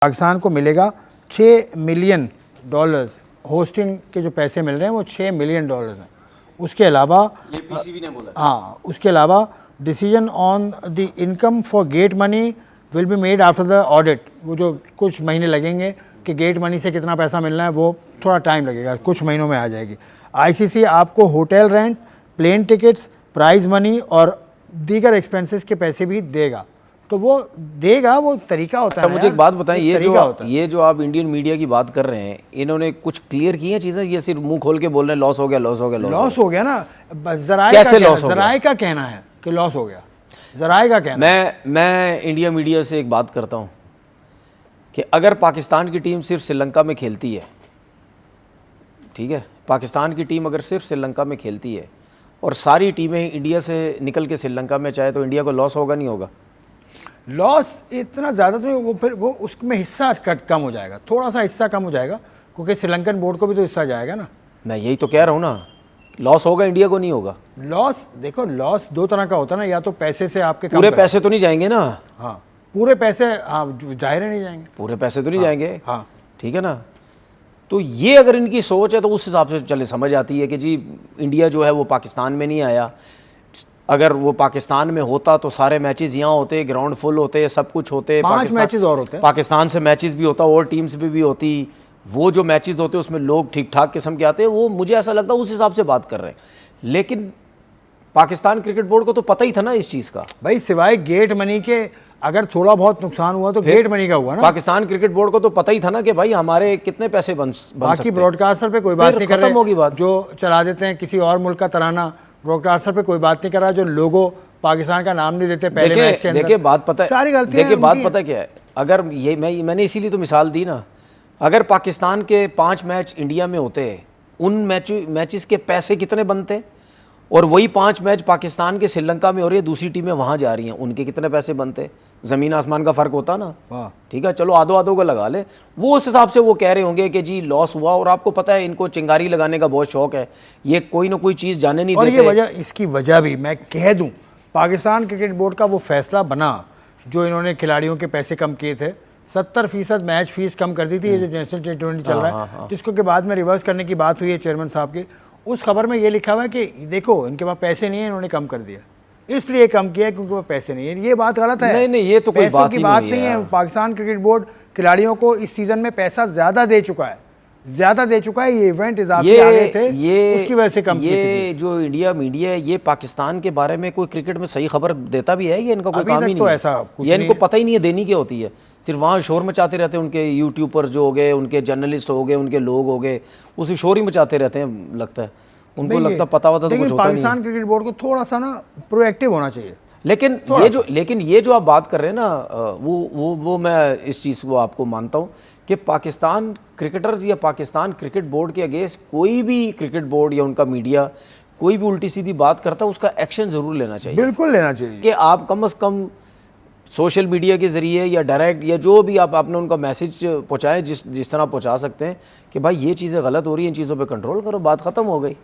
पाकिस्तान को मिलेगा $6 million hosting के जो पैसे मिल रहे हैं वो $6 मिलियन हैं। उसके अलावा ये पीसीबी ने बोला। हाँ, उसके अलावा decision on the income for get money will be made after the audit. वो जो कुछ महीने लगेंगे कि गेट मनी से कितना पैसा मिलना है, वो थोड़ा टाइम लगेगा, कुछ महीनों में आ जाएगी। आईसीसी आपको hotel rent, plane tickets, prize money और दीगर एक्सपेंसेस के पैसे भी देगा। तो वो देगा, वो तरीका होता है। मुझे एक बात बताएं, ये जो आप इंडियन मीडिया की बात कर रहे हैं, इन्होंने कुछ क्लियर की हैं चीजें? ये सिर्फ मुंह खोल के बोल रहे हैं लॉस हो गया, लॉस हो गया, लॉस हो गया ना। जराए का कहना है कि लॉस हो गया, जराए का कहना। मैं इंडिया मीडिया से एक बात करता हूं कि अगर पाकिस्तान की टीम सिर्फ श्रीलंका में खेलती है, ठीक है, पाकिस्तान की टीम अगर सिर्फ श्रीलंका में खेलती है और सारी टीमें इंडिया से निकल के श्रीलंका में चाहे, तो इंडिया को लॉस होगा नहीं होगा? लॉस इतना ज़्यादा तो वो फिर वो उसमें हिस्सा कम हो जाएगा, थोड़ा सा हिस्सा कम हो जाएगा, क्योंकि श्रीलंकन बोर्ड को भी तो हिस्सा जाएगा ना। मैं यही तो कह रहा हूँ ना, लॉस होगा, इंडिया को नहीं होगा। लॉस देखो, लॉस दो तरह का होता है ना, या तो पैसे से आपके पूरे पैसे तो नहीं जाएंगे ना। हाँ, पूरे पैसे, हाँ जाहिर नहीं जाएंगे, पूरे पैसे तो नहीं जाएंगे। हाँ ठीक है ना। तो ये अगर इनकी सोच है तो उस हिसाब से चले समझ आती है कि जी इंडिया जो है वो पाकिस्तान में नहीं आया। अगर वो पाकिस्तान में होता तो सारे मैचेस यहाँ होते, ग्राउंड फुल होते, सब कुछ होते, 5 मैचेस और होते, पाकिस्तान से मैचेस भी होता और टीम्स भी होती। वो जो मैचेस होते उसमें लोग ठीक ठाक किस्म के आते हैं। वो मुझे ऐसा लगता है उस हिसाब से बात कर रहे हैं। लेकिन पाकिस्तान क्रिकेट बोर्ड को तो पता ही था ना इस चीज़ का भाई, सिवाय गेट मनी के अगर थोड़ा बहुत नुकसान हुआ तो गेट मनी का हुआ ना। पाकिस्तान क्रिकेट बोर्ड को तो पता ही था ना कि भाई हमारे कितने पैसे बन बाकी ब्रॉडकास्टर पे कोई बात नहीं कर रहे, होगी बात। जो चला देते हैं किसी और मुल्क का तराना, ब्रॉडकास्टर पे कोई बात नहीं कर रहा, जो लोगों पाकिस्तान का नाम नहीं देते पहले मैच के अंदर। देखिए बात पता है, सारी गलतियां। देखिए बात पता क्या है, अगर ये मैंने इसीलिए तो मिसाल दी ना, अगर पाकिस्तान के 5 मैच इंडिया में होते, उन मैचेस के पैसे कितने बनते, और वही 5 मैच पाकिस्तान के श्रीलंका में हो रही है, दूसरी टीमें वहां जा रही हैं, उनके कितने पैसे बनते? जमीन आसमान का फर्क होता ना। ठीक है, चलो आधो आधो को लगा ले। वो उस हिसाब से वो कह रहे होंगे कि जी लॉस हुआ, और आपको पता है इनको चिंगारी लगाने का बहुत शौक है, ये कोई ना कोई चीज़ जाने नहीं देते। और ये वजह, इसकी वजह भी मैं कह दूं, पाकिस्तान क्रिकेट बोर्ड का वो फैसला बना जो इन्होंने खिलाड़ियों के पैसे कम किए थे, 70% मैच फीस कम कर दी थी, ये जो नेशनल T20 चल रहा है, जिसको के बाद में रिवर्स करने की बात हुई है चेयरमैन साहब की। उस खबर में ये लिखा हुआ है कि देखो इनके पास पैसे नहीं है, इन्होंने कम कर दिया, इसलिए कम किया क्योंकि वो पैसे नहीं है। ये बात गलत है। नहीं, ये तो कोई बात नहीं है। पाकिस्तान क्रिकेट बोर्ड खिलाड़ियों को इस सीजन में पैसा ज्यादा दे चुका है, ये इवेंट इजाफी आ गए थे, उसकी वजह से कम की थी। ये जो इंडिया मीडिया है, ये पाकिस्तान के बारे में कोई क्रिकेट में सही खबर देता भी है? ये इनका कोई काम ही नहीं है, ये इनको पता ही नहीं है देनी क्या होती है। सिर्फ वहाँ शोर मचाते रहते हैं, उनके यूट्यूबर जो हो गए, उनके जर्नलिस्ट हो गए, उनके लोग हो गए, उसी शोर ही मचाते रहते हैं। लगता है उनको, लगता पता तो कुछ होता नहीं। पाकिस्तान क्रिकेट बोर्ड को थोड़ा सा ना प्रोएक्टिव होना चाहिए। लेकिन ये जो आप बात कर रहे हैं ना, वो मैं इस चीज़ को आपको मानता हूँ कि पाकिस्तान क्रिकेटर्स या पाकिस्तान क्रिकेट बोर्ड के अगेंस्ट कोई भी क्रिकेट बोर्ड या उनका मीडिया कोई भी उल्टी सीधी बात करता है, उसका एक्शन ज़रूर लेना चाहिए। बिल्कुल लेना चाहिए कि आप कम से कम सोशल मीडिया के ज़रिए या डायरेक्ट या जो भी आपने उनका मैसेज पहुँचाएं, जिस तरह पहुँचा सकते हैं कि भाई ये चीज़ें गलत हो रही हैं, इन चीज़ों पे कंट्रोल करो, बात ख़त्म हो गई।